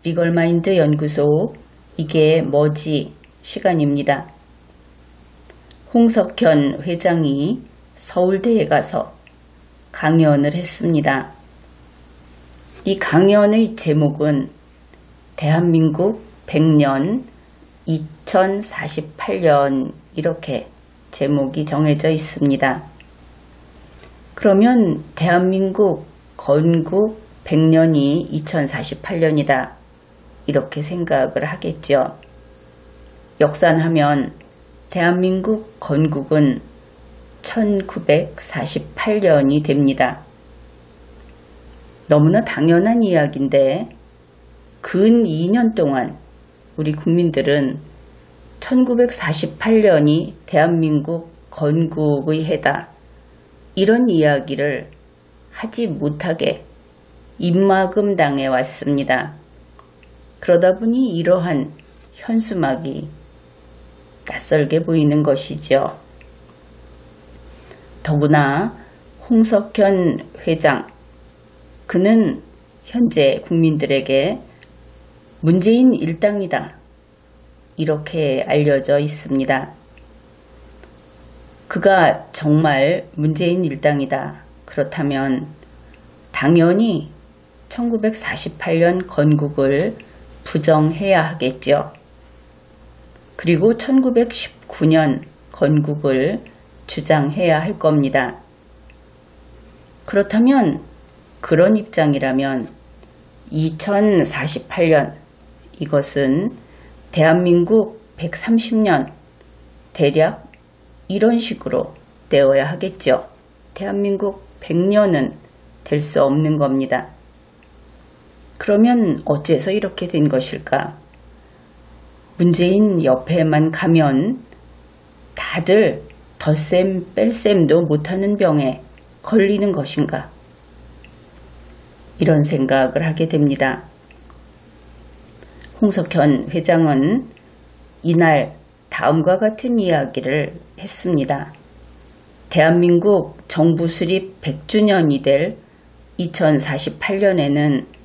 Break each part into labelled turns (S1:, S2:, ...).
S1: 리걸마인드 연구소 이게 뭐지 시간입니다. 홍석현 회장이 서울대에 가서 강연을 했습니다. 이 강연의 제목은 대한민국 100년 2048년 이렇게 제목이 정해져 있습니다. 그러면 대한민국 건국 100년이 2048년이다 이렇게 생각을 하겠죠. 역산하면 대한민국 건국은 1948년이 됩니다. 너무나 당연한 이야기인데 근 2년 동안 우리 국민들은 1948년이 대한민국 건국의 해다 이런 이야기를 하지 못하게 입막음 당해 왔습니다. 그러다 보니 이러한 현수막이 낯설게 보이는 것이죠. 더구나 홍석현 회장, 그는 현재 국민들에게 문재인 일당이다 이렇게 알려져 있습니다. 그가 정말 문재인 일당이다 그렇다면 당연히 1948년 건국을 부정해야 하겠죠. 그리고 1919년 건국을 주장해야 할 겁니다. 그렇다면 그런 입장이라면 2048년 이것은 대한민국 130년 대략 이런 식으로 되어야 하겠죠. 대한민국 100년은 될 수 없는 겁니다. 그러면 어째서 이렇게 된 것일까? 문재인 옆에만 가면 다들 덧셈 뺄셈도 못하는 병에 걸리는 것인가? 이런 생각을 하게 됩니다. 홍석현 회장은 이날 다음과 같은 이야기를 했습니다. 대한민국 정부 수립 100주년이 될 2048년에는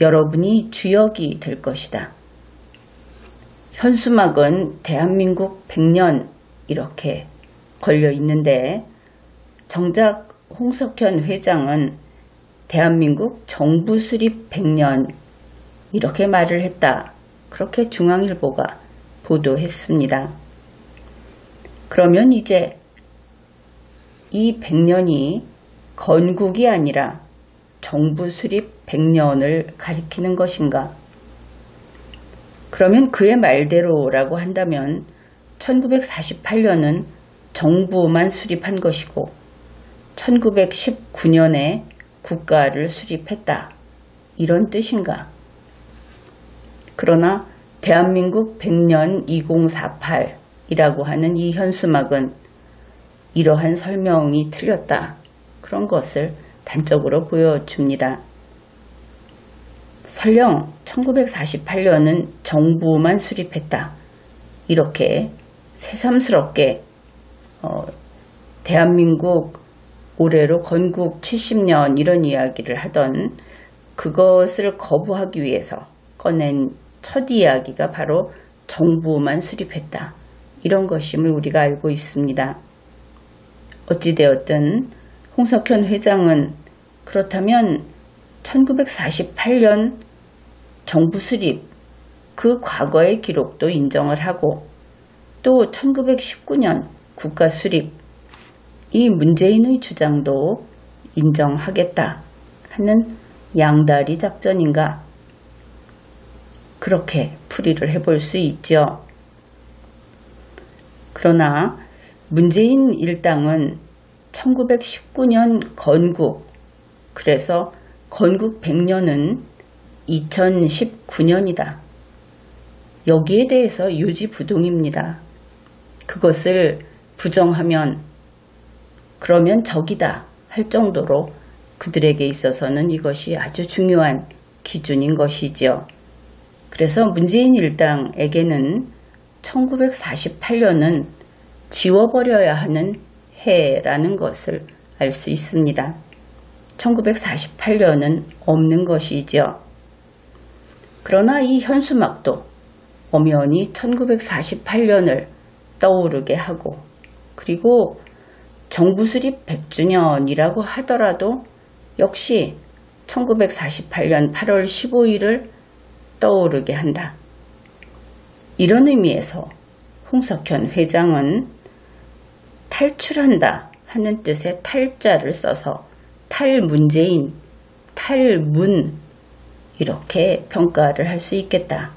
S1: 여러분이 주역이 될 것이다. 현수막은 대한민국 100년 이렇게 걸려 있는데 정작 홍석현 회장은 대한민국 정부 수립 100년 이렇게 말을 했다. 그렇게 중앙일보가 보도했습니다. 그러면 이제 이 100년이 건국이 아니라 정부 수립 100년을 가리키는 것인가? 그러면 그의 말대로라고 한다면 1948년은 정부만 수립한 것이고 1919년에 국가를 수립했다. 이런 뜻인가? 그러나 대한민국 100년 2048이라고 하는 이 현수막은 이러한 설명이 틀렸다. 그런 것을 단적으로 보여줍니다. 설령 1948년은 정부만 수립했다. 이렇게 새삼스럽게 대한민국 올해로 건국 70년 이런 이야기를 하던 그것을 거부하기 위해서 꺼낸 첫 이야기가 바로 정부만 수립했다. 이런 것임을 우리가 알고 있습니다. 어찌되었든 홍석현 회장은 그렇다면 1948년 정부 수립 그 과거의 기록도 인정을 하고 또 1919년 국가 수립 이 문재인의 주장도 인정하겠다 하는 양다리 작전인가? 그렇게 풀이를 해볼 수 있죠. 그러나 문재인 일당은 1919년 건국, 그래서 건국 100년은 2019년이다. 여기에 대해서 유지부동입니다. 그것을 부정하면 그러면 적이다 할 정도로 그들에게 있어서는 이것이 아주 중요한 기준인 것이지요. 그래서 문재인 일당에게는 1948년은 지워버려야 하는 해라는 것을 알 수 있습니다. 1948년은 없는 것이죠. 그러나 이 현수막도 엄연히 1948년을 떠오르게 하고, 그리고 정부 수립 100주년이라고 하더라도 역시 1948년 8월 15일을 떠오르게 한다. 이런 의미에서 홍석현 회장은 탈출한다 하는 뜻의 탈자를 써서 탈문재인, 탈문 이렇게 평가를 할 수 있겠다.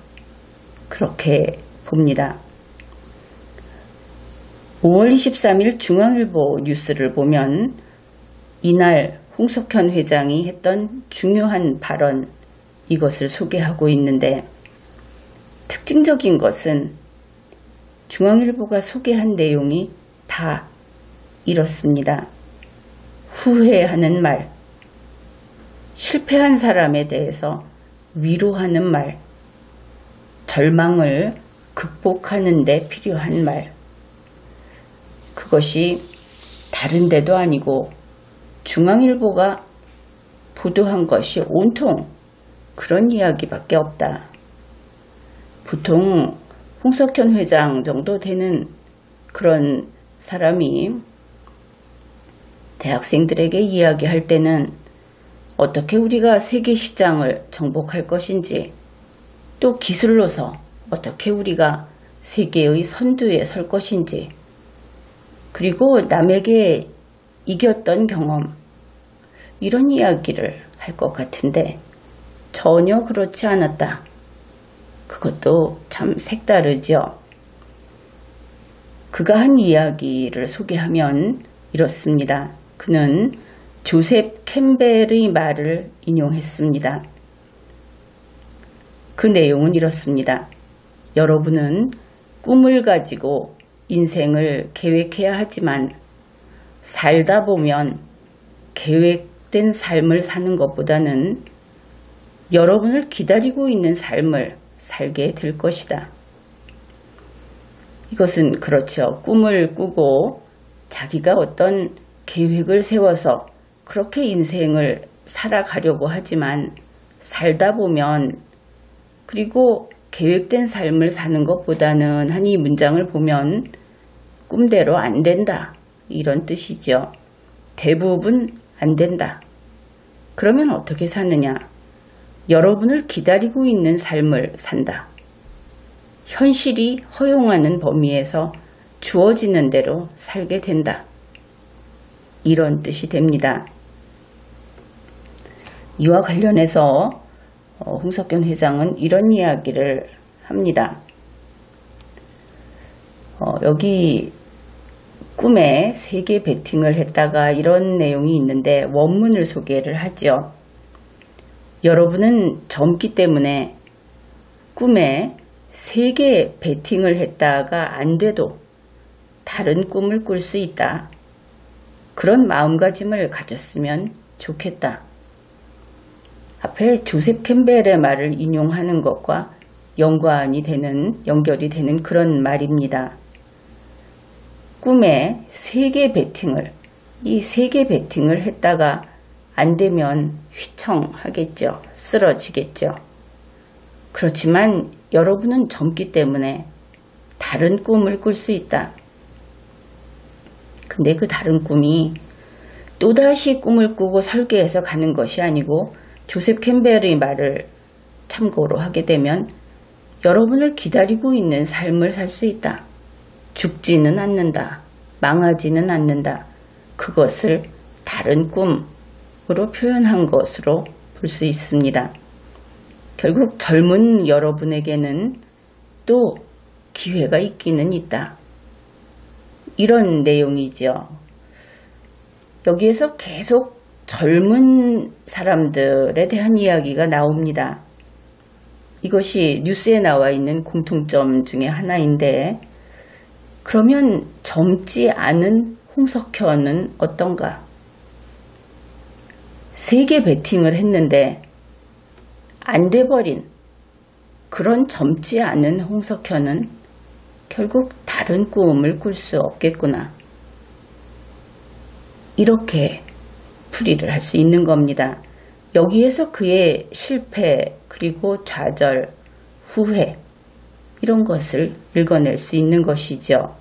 S1: 그렇게 봅니다. 5월 23일 중앙일보 뉴스를 보면 이날 홍석현 회장이 했던 중요한 발언, 이것을 소개하고 있는데, 특징적인 것은 중앙일보가 소개한 내용이 다 이렇습니다. 후회하는 말, 실패한 사람에 대해서 위로하는 말, 절망을 극복하는 데 필요한 말, 그것이 다른 데도 아니고 중앙일보가 보도한 것이 온통 그런 이야기밖에 없다. 보통 홍석현 회장 정도 되는 그런 사람이 대학생들에게 이야기할 때는 어떻게 우리가 세계 시장을 정복할 것인지, 또 기술로서 어떻게 우리가 세계의 선두에 설 것인지, 그리고 남에게 이겼던 경험, 이런 이야기를 할 것 같은데 전혀 그렇지 않았다. 그것도 참 색다르죠. 그가 한 이야기를 소개하면 이렇습니다. 그는 조셉 캠벨의 말을 인용했습니다. 그 내용은 이렇습니다. 여러분은 꿈을 가지고 인생을 계획해야 하지만 살다 보면 계획된 삶을 사는 것보다는 여러분을 기다리고 있는 삶을 살게 될 것이다. 이것은 그렇죠. 꿈을 꾸고 자기가 어떤 계획을 세워서 그렇게 인생을 살아가려고 하지만 살다 보면, 그리고 계획된 삶을 사는 것보다는 한 이 문장을 보면 꿈대로 안 된다, 이런 뜻이죠. 대부분 안 된다. 그러면 어떻게 사느냐? 여러분을 기다리고 있는 삶을 산다. 현실이 허용하는 범위에서 주어지는 대로 살게 된다. 이런 뜻이 됩니다. 이와 관련해서 홍석현 회장은 이런 이야기를 합니다. 여기 꿈에 3개 베팅을 했다가 이런 내용이 있는데 원문을 소개를 하죠. 여러분은 젊기 때문에 꿈에 3개 베팅을 했다가 안 돼도 다른 꿈을 꿀 수 있다. 그런 마음가짐을 가졌으면 좋겠다. 앞에 조셉 캠벨의 말을 인용하는 것과 연결이 되는 그런 말입니다. 꿈에 3개 베팅을, 이 3개 베팅을 했다가 안 되면 휘청하겠죠. 쓰러지겠죠. 그렇지만 여러분은 젊기 때문에 다른 꿈을 꿀 수 있다. 근데 그 다른 꿈이 또다시 꿈을 꾸고 설계해서 가는 것이 아니고, 조셉 캠벨의 말을 참고로 하게 되면 여러분을 기다리고 있는 삶을 살 수 있다. 죽지는 않는다. 망하지는 않는다. 그것을 다른 꿈으로 표현한 것으로 볼 수 있습니다. 결국 젊은 여러분에게는 또 기회가 있기는 있다. 이런 내용이죠. 여기에서 계속 젊은 사람들에 대한 이야기가 나옵니다. 이것이 뉴스에 나와 있는 공통점 중에 하나인데, 그러면 젊지 않은 홍석현은 어떤가? 3개 베팅을 했는데 안 돼버린 그런 젊지 않은 홍석현은 결국 다른 꿈을 꿀 수 없겠구나. 이렇게 풀이를 할 수 있는 겁니다. 여기에서 그의 실패 그리고 좌절, 후회 이런 것을 읽어낼 수 있는 것이죠.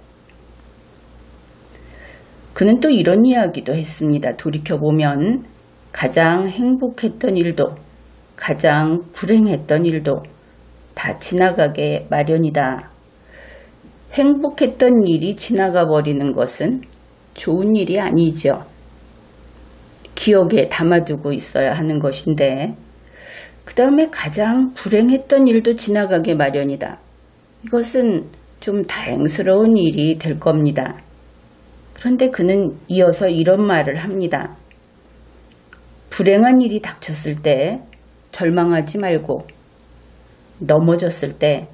S1: 그는 또 이런 이야기도 했습니다. 돌이켜보면 가장 행복했던 일도 가장 불행했던 일도 다 지나가게 마련이다. 행복했던 일이 지나가 버리는 것은 좋은 일이 아니죠. 기억에 담아두고 있어야 하는 것인데 그 다음에 가장 불행했던 일도 지나가게 마련이다. 이것은 좀 다행스러운 일이 될 겁니다. 그런데 그는 이어서 이런 말을 합니다. 불행한 일이 닥쳤을 때 절망하지 말고 넘어졌을 때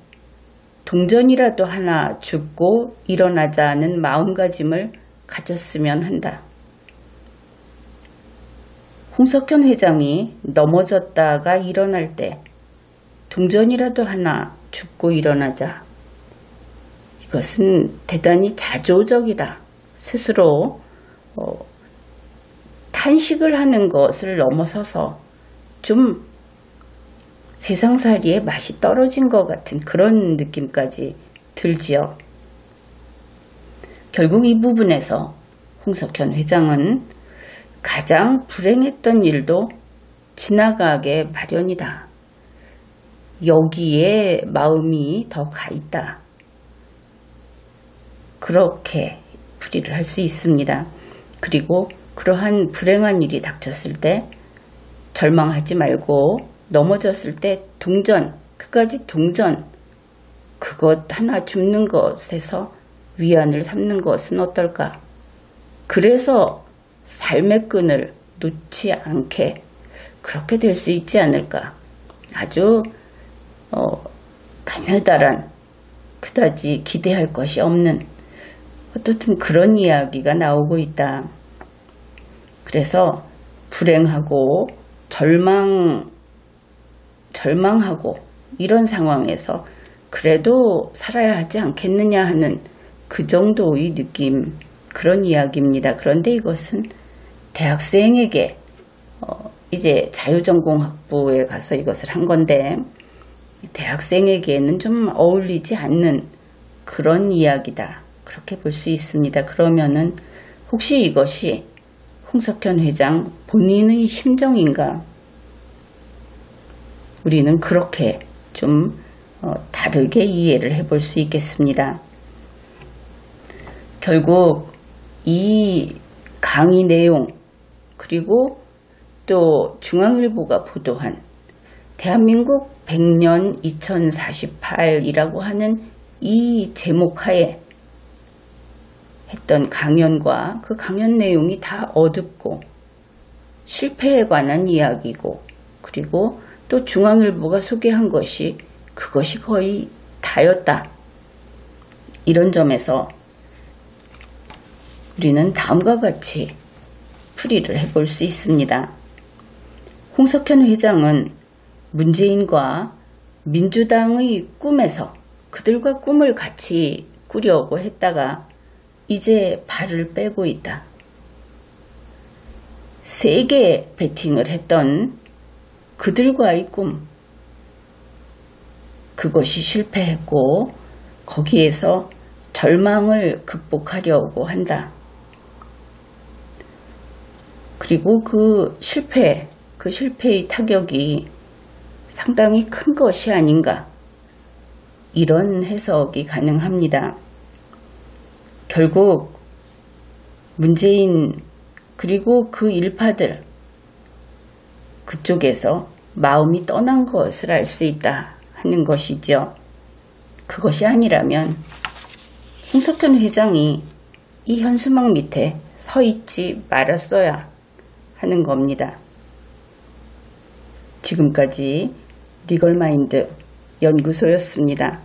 S1: 동전이라도 하나 줍고 일어나자는 마음가짐을 가졌으면 한다. 홍석현 회장이 넘어졌다가 일어날 때 동전이라도 하나 줍고 일어나자. 이것은 대단히 자조적이다. 스스로 탄식을 하는 것을 넘어서서 좀 세상살이의 맛이 떨어진 것 같은 그런 느낌까지 들지요. 결국 이 부분에서 홍석현 회장은 가장 불행했던 일도 지나가게 마련이다. 여기에 마음이 더 가 있다. 그렇게 풀이를 할 수 있습니다. 그리고 그러한 불행한 일이 닥쳤을 때 절망하지 말고 넘어졌을 때 동전, 그까지 동전, 그것 하나 줍는 것에서 위안을 삼는 것은 어떨까? 그래서 삶의 끈을 놓지 않게 그렇게 될 수 있지 않을까? 아주 가느다란, 그다지 기대할 것이 없는 어떻든 그런 이야기가 나오고 있다. 그래서 불행하고 절망하고 이런 상황에서 그래도 살아야 하지 않겠느냐 하는 그 정도의 느낌, 그런 이야기입니다. 그런데 이것은 대학생에게 이제 자유전공학부에 가서 이것을 한 건데 대학생에게는 좀 어울리지 않는 그런 이야기다. 그렇게 볼 수 있습니다. 그러면은 혹시 이것이 홍석현 회장 본인의 심정인가? 우리는 그렇게 좀 다르게 이해를 해볼 수 있겠습니다. 결국 이 강의 내용 그리고 또 중앙일보가 보도한 대한민국 100년 2048이라고 하는 이 제목하에 했던 강연과 그 강연 내용이 다 어둡고 실패에 관한 이야기고 그리고 또 중앙일보가 소개한 것이 그것이 거의 다였다. 이런 점에서 우리는 다음과 같이 풀이를 해볼 수 있습니다. 홍석현 회장은 문재인과 민주당의 꿈에서 그들과 꿈을 같이 꾸려고 했다가 이제 발을 빼고 있다. 세게 배팅을 했던 그들과의 꿈, 그것이 실패했고 거기에서 절망을 극복하려고 한다. 그리고 그 실패의 타격이 상당히 큰 것이 아닌가, 이런 해석이 가능합니다. 결국 문재인 그리고 그 일파들 그쪽에서 마음이 떠난 것을 알 수 있다 하는 것이죠. 그것이 아니라면 홍석현 회장이 이 현수막 밑에 서 있지 말았어야 하는 겁니다. 지금까지 리걸마인드 연구소였습니다.